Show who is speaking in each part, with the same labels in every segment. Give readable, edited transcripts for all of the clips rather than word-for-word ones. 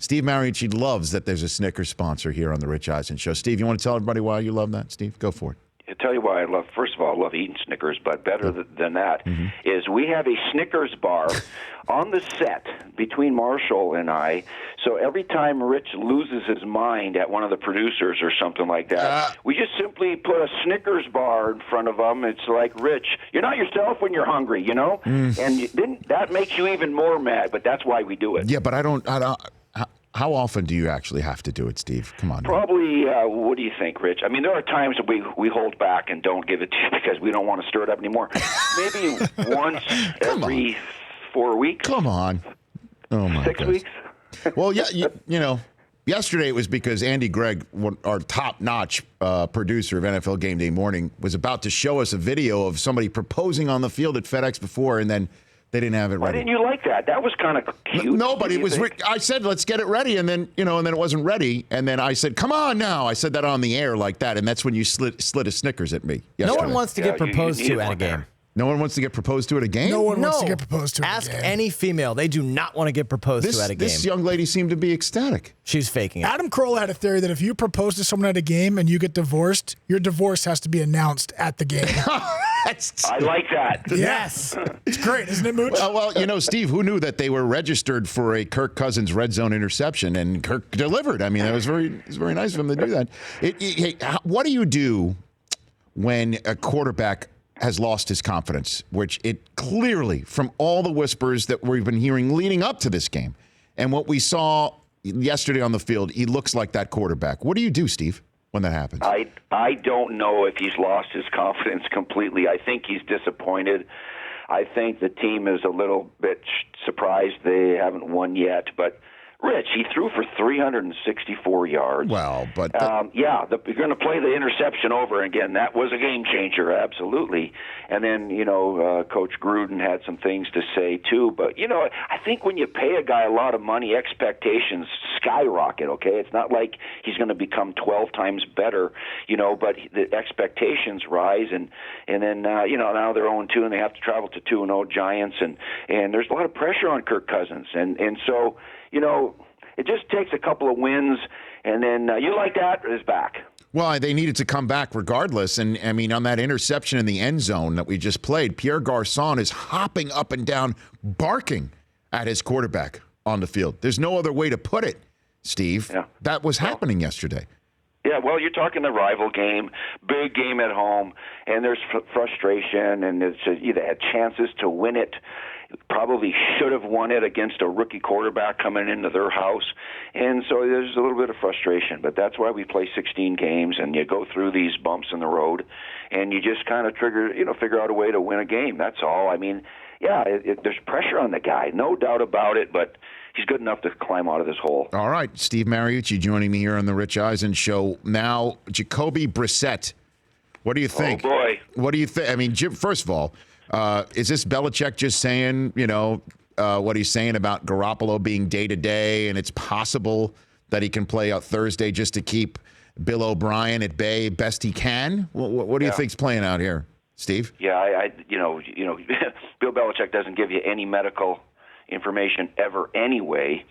Speaker 1: Steve Mariucci loves that there's a Snickers sponsor here on the Rich Eisen Show. Steve, you want to tell everybody why you love that? Steve, go for it.
Speaker 2: I'll tell you why I love, first of all, I love eating Snickers, but better than that is we have a Snickers bar on the set between Marshall and I. So every time Rich loses his mind at one of the producers or something like that, we just simply put a Snickers bar in front of him. It's like, Rich, you're not yourself when you're hungry, you know? And then that makes you even more mad, but that's why we do it.
Speaker 1: Yeah, but I don't how often do you actually have to do it, Steve? Come on.
Speaker 2: Probably, what do you think, Rich? I mean, there are times that we hold back and don't give it to you because we don't want to stir it up anymore. Maybe once every 4 weeks.
Speaker 1: Come on. Oh, my
Speaker 2: 6 weeks.
Speaker 1: Well, yeah, you know, yesterday it was because Andy Gregg, our top-notch producer of NFL Game Day Morning, was about to show us a video of somebody proposing on the field at FedEx before, and then they didn't have it ready.
Speaker 2: Why didn't you like that? That was kind of cute.
Speaker 1: No, but it was. I said, let's get it ready, and then it wasn't ready, and then I said, come on now. I said that on the air like that, and that's when you slid a Snickers at me yesterday.
Speaker 3: No one wants to get proposed to at a game.
Speaker 1: No one wants to get proposed to at a game?
Speaker 4: No one wants to get proposed to at a
Speaker 3: Ask
Speaker 4: game.
Speaker 3: any female. They do not want to get proposed to at a game.
Speaker 1: This young lady seemed to be ecstatic.
Speaker 3: She's faking it.
Speaker 4: Adam Carolla had a theory that if you propose to someone at a game and you get divorced, your divorce has to be announced at the game.
Speaker 2: I like that.
Speaker 4: Yes. It's great, isn't it, Mooch?
Speaker 1: Well, you know, Steve, who knew that they were registered for a Kirk Cousins red zone interception, and Kirk delivered. I mean, it was very nice of him to do that. Hey, what do you do when a quarterback has lost his confidence, which it clearly, from all the whispers that we've been hearing leading up to this game, and what we saw yesterday on the field, he looks like that quarterback. What do you do, Steve, when that happens?
Speaker 2: I don't know if he's lost his confidence completely. I think he's disappointed. I think the team is a little bit surprised they haven't won yet, but Rich, he threw for 364 yards.
Speaker 1: Well, but
Speaker 2: you're going to play the interception over again. That was a game changer, absolutely. And then, Coach Gruden had some things to say, too. But, I think when you pay a guy a lot of money, expectations skyrocket, okay? It's not like he's going to become 12 times better, but the expectations rise. And then, now they're 0-2, and they have to travel to 2-0 Giants. And there's a lot of pressure on Kirk Cousins. And so, it just takes a couple of wins, and then you like that is back.
Speaker 1: Well, they needed to come back regardless. And, I mean, on that interception in the end zone that we just played, Pierre Garçon is hopping up and down, barking at his quarterback on the field. There's no other way to put it, Steve.
Speaker 2: Yeah.
Speaker 1: That was happening yesterday.
Speaker 2: Yeah, well, you're talking the rival game, big game at home, and there's frustration, and they had chances to win it. Probably should have won it against a rookie quarterback coming into their house. And so there's a little bit of frustration, but that's why we play 16 games, and you go through these bumps in the road, and you just kind of figure out a way to win a game. That's all. I mean, there's pressure on the guy, no doubt about it, but he's good enough to climb out of this hole. All
Speaker 1: right, Steve Mariucci joining me here on the Rich Eisen Show. Now, Jacoby Brissett, what do you think?
Speaker 2: Oh, boy.
Speaker 1: What do you think? I mean, first of all, is this Belichick just saying, what he's saying about Garoppolo being day-to-day, and it's possible that he can play out Thursday just to keep Bill O'Brien at bay best he can? What do you think's playing out here, Steve?
Speaker 2: Yeah, Bill Belichick doesn't give you any medical information ever anyway,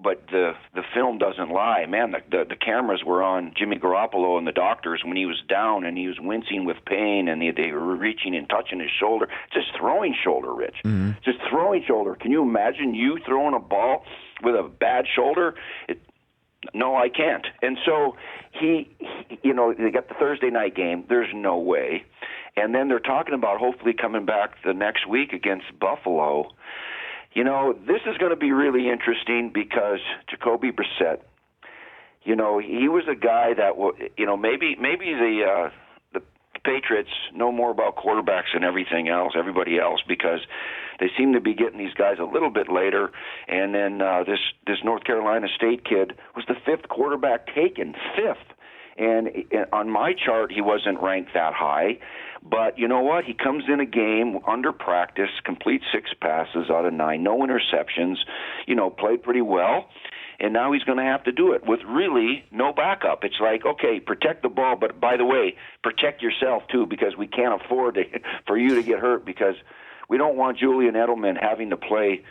Speaker 2: but the film doesn't lie. Man, the cameras were on Jimmy Garoppolo and the doctors when he was down and he was wincing with pain, and they were reaching and touching his shoulder. Just throwing shoulder, Rich. Mm-hmm. Just throwing shoulder. Can you imagine you throwing a ball with a bad shoulder? No, I can't. And so they got the Thursday night game. There's no way. And then they're talking about hopefully coming back the next week against Buffalo. This is going to be really interesting because Jacoby Brissett, he was a guy that, maybe the Patriots know more about quarterbacks than everybody else, because they seem to be getting these guys a little bit later. And then this North Carolina State kid was the fifth quarterback taken, fifth. And on my chart, he wasn't ranked that high. But you know what? He comes in a game under practice, complete 6 passes out of 9, no interceptions, played pretty well. And now he's going to have to do it with really no backup. It's like, okay, protect the ball, but by the way, protect yourself too, because we can't afford for you to get hurt, because we don't want Julian Edelman having to play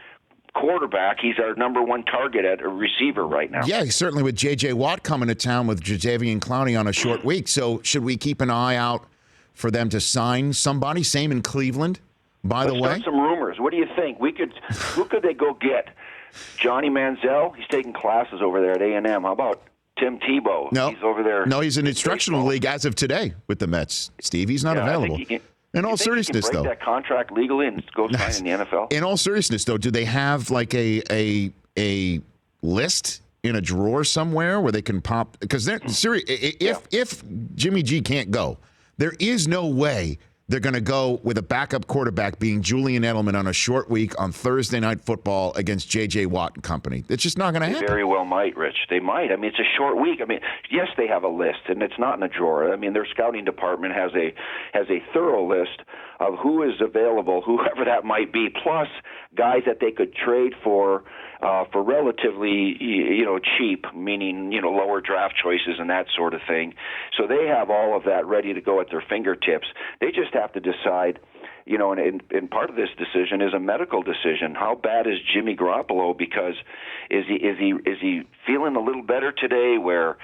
Speaker 2: quarterback. He's our number one target at a receiver right now.
Speaker 1: Yeah, certainly with J.J. Watt coming to town with Jadeveon Clowney on a short week. So should we keep an eye out for them to sign somebody? Same in Cleveland, by the way.
Speaker 2: Start some rumors. What do you think? Who could they go get? Johnny Manziel? He's taking classes over there at A&M. How about Tim Tebow?
Speaker 1: No.
Speaker 2: He's over there.
Speaker 1: No, he's in instructional league as of today with the Mets, Steve. He's not available. In all seriousness,
Speaker 2: though,
Speaker 1: though,
Speaker 2: that contract legally and go sign in the NFL.
Speaker 1: In all seriousness, though, do they have like a list in a drawer somewhere where they can pop? Because they're serious. If Jimmy G can't go, there is no way they're going to go with a backup quarterback being Julian Edelman on a short week on Thursday Night Football against J.J. Watt and company. It's just not going to happen.
Speaker 2: They very well might, Rich. They might. I mean, it's a short week. I mean, yes, they have a list, and it's not in a drawer. I mean, their scouting department has a thorough list of who is available, whoever that might be, plus guys that they could trade for relatively, cheap, meaning, lower draft choices and that sort of thing. So they have all of that ready to go at their fingertips. They just have to decide, and part of this decision is a medical decision. How bad is Jimmy Garoppolo? Because is he feeling a little better today where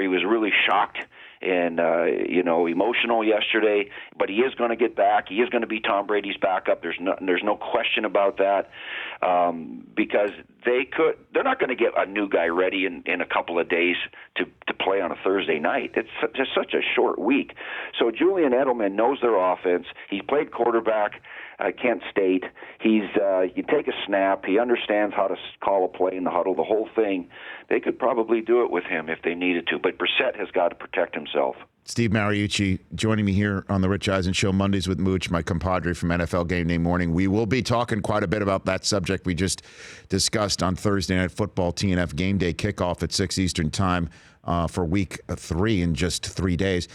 Speaker 2: he was really shocked and emotional yesterday, but he is going to get back. He is going to be Tom Brady's backup. There's no question about that, because they're not going to get a new guy ready in a couple of days to play on a Thursday night. It's just such a short week. So Julian Edelman knows their offense. He's played quarterback at Kent State. You take a snap. He understands how to call a play in the huddle, the whole thing. They could probably do it with him if they needed to, but Brissett has got to protect himself.
Speaker 1: Steve Mariucci joining me here on the Rich Eisen Show, Mondays with Mooch, my compadre from NFL Game Day Morning. We will be talking quite a bit about that subject we just discussed on Thursday Night Football, TNF Game Day kickoff at 6 Eastern Time for Week 3 in just 3 days.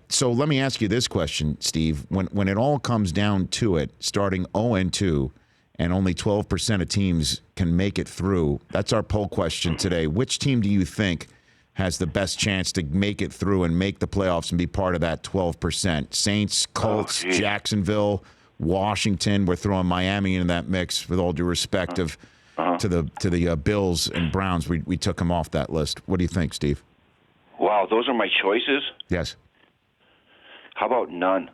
Speaker 1: So let me ask you this question, Steve. When it all comes down to it, starting 0-2 and only 12% of teams can make it through, that's our poll question today. Which team do you think has the best chance to make it through and make the playoffs and be part of that 12%? Saints, Colts, Jacksonville, Washington. We're throwing Miami into that mix with all due respect to the Bills and Browns. We took them off that list. What do you think, Steve?
Speaker 2: Wow, those are my choices?
Speaker 1: Yes.
Speaker 2: How about none?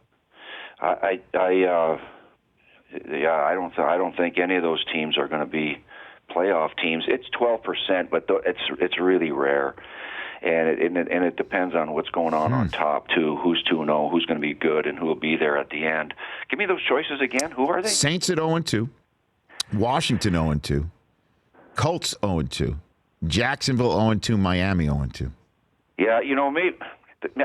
Speaker 2: I don't think any of those teams are going to be playoff teams. It's 12%, but it's really rare, and it depends on what's going on top too. Who's 2-0, who's going to be good, and who will be there at the end. Give me those choices again. Who are they?
Speaker 1: Saints at 0-2, Washington 0-2, Colts 0-2, Jacksonville 0-2, Miami 0-2.
Speaker 2: Yeah, maybe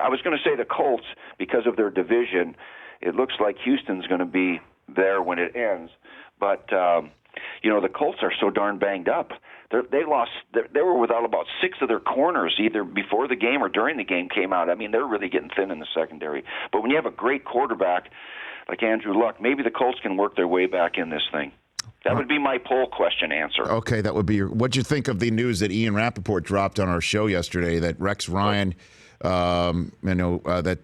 Speaker 2: I was going to say the Colts because of their division. It looks like Houston's going to be there when it ends, but the Colts are so darn banged up. They were without about 6 of their corners either before the game or during the game came out. I mean, they're really getting thin in the secondary. But when you have a great quarterback like Andrew Luck, maybe the Colts can work their way back in this thing. That would be my poll question answer.
Speaker 1: Okay, that would be your. What'd you think of the news that Ian Rappaport dropped on our show yesterday that Rex Ryan, that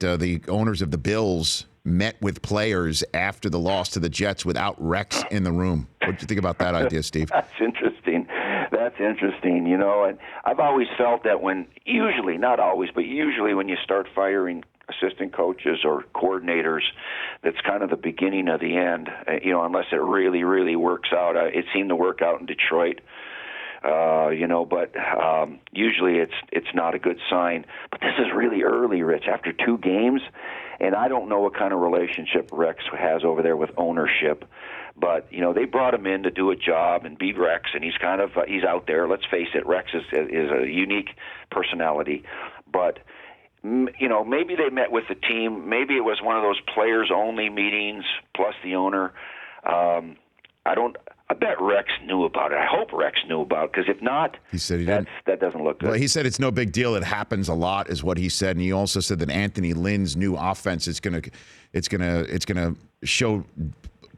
Speaker 1: the owners of the Bills met with players after the loss to the Jets without Rex in the room? What did you think about that idea, Steve?
Speaker 2: That's interesting. And I've always felt that usually, not always, but usually when you start firing assistant coaches or coordinators, that's kind of the beginning of the end, unless it really, really works out. It seemed to work out in Detroit. But usually it's not a good sign. But this is really early, Rich, after 2 games, and I don't know what kind of relationship Rex has over there with ownership. But they brought him in to do a job and be Rex, and he's he's out there. Let's face it, Rex is a unique personality. But maybe they met with the team. Maybe it was one of those players-only meetings plus the owner. I bet Rex knew about it. I hope Rex knew about it, because if not,
Speaker 1: he said he didn't.
Speaker 2: That doesn't look good.
Speaker 1: Well, he said it's no big deal. It happens a lot, is what he said, and he also said that Anthony Lynn's new offense is gonna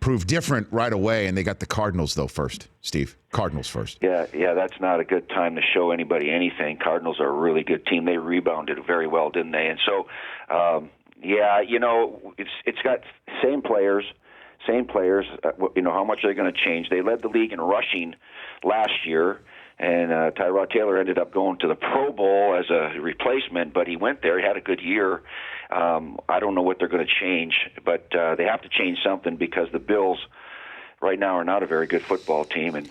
Speaker 1: prove different right away. And they got the Cardinals though first, Steve. Cardinals first.
Speaker 2: Yeah, that's not a good time to show anybody anything. Cardinals are a really good team. They rebounded very well, didn't they? And so, it's got same players, same players. How much are they going to change? They led the league in rushing last year, and Tyrod Taylor ended up going to the Pro Bowl as a replacement, but he went there. He had a good year. I don't know what they're going to change, but they have to change something because the Bills right now are not a very good football team. And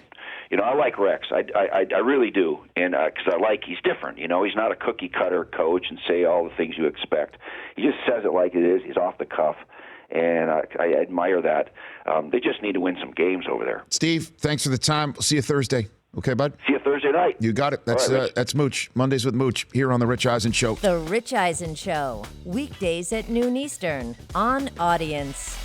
Speaker 2: I like Rex. I really do, and because he's different. He's not a cookie cutter coach and say all the things you expect. He just says it like it is. He's off the cuff, and I admire that. They just need to win some games over there.
Speaker 1: Steve, thanks for the time. We'll see you Thursday. Okay, bud?
Speaker 2: See you Thursday night.
Speaker 1: You got it. That's
Speaker 2: right,
Speaker 1: that's Mooch. Mondays with Mooch here on The Rich Eisen Show.
Speaker 5: The Rich Eisen Show. Weekdays at noon Eastern on Audience.